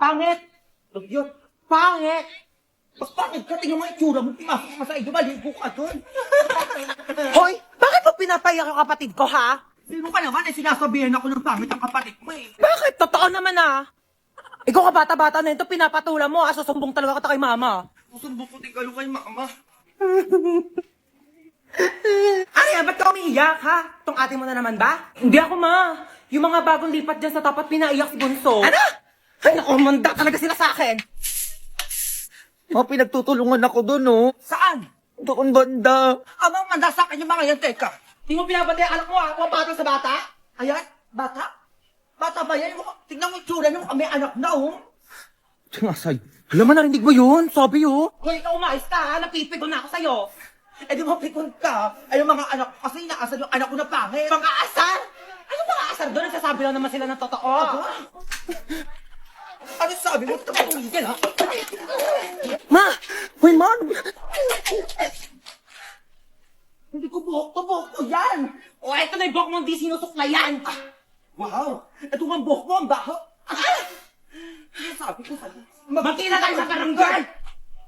Pangit! Yun, pangit! Mas pangit ka, tingnan mo ang itsura mo, pumasok ka sa iyo, maligo ka doon. Hoy, bakit mo pinapayak yung kapatid ko, ha? Sino ka naman, sinasabihan ako ng pangit ang kapatid mo eh. Bakit? Totoo naman, ah. Ikaw ka bata-bata na ito, pinapatulan mo, ah. Susumbong talaga kita kay mama. Susumbong ko din kayo kay mama. Arya, ba't ka umiiyak, ha? Tong ate mo na naman ba? Hindi ako, ma. Yung mga bagong lipat dyan sa tapat, pinaiyak si Bunso. Ano? Ay, naku, manda talaga sila sa akin. Ma, pinagtutulungan ako doon, oh. Saan? Doon banda. Amang manda sa akin yung mga yan, teka. Hindi mo pinapatay ang anak mo, ha? Kung bata sa bata? Ayan, bata? Bata ba yan? Tignan mo yung itsura niyo, may anak na, oh. Tingasay. Alam mo, narinig mo yun? Sabi, oh. Hoy, ikaw umayos ka, ha? Napipigon na ako sa'yo. Eh di mo pikon ka. Ay, yung mga anak ko, kasi inaasar yung anak ko na pangit. Mga asar? Ano mga asar doon? Nagsasabi lang naman sila ng totoo. Ano sabi mo? Tumigil, ha? Ma! Hoy, ma! Hindi ko buhok to, buhok ko yan. O, eto na yung buhok mong di sinusuklayan. Wow, ito ang buhok mo, ang baho. Ano sabi ko sa'yo? Magkita tayo sa barangay!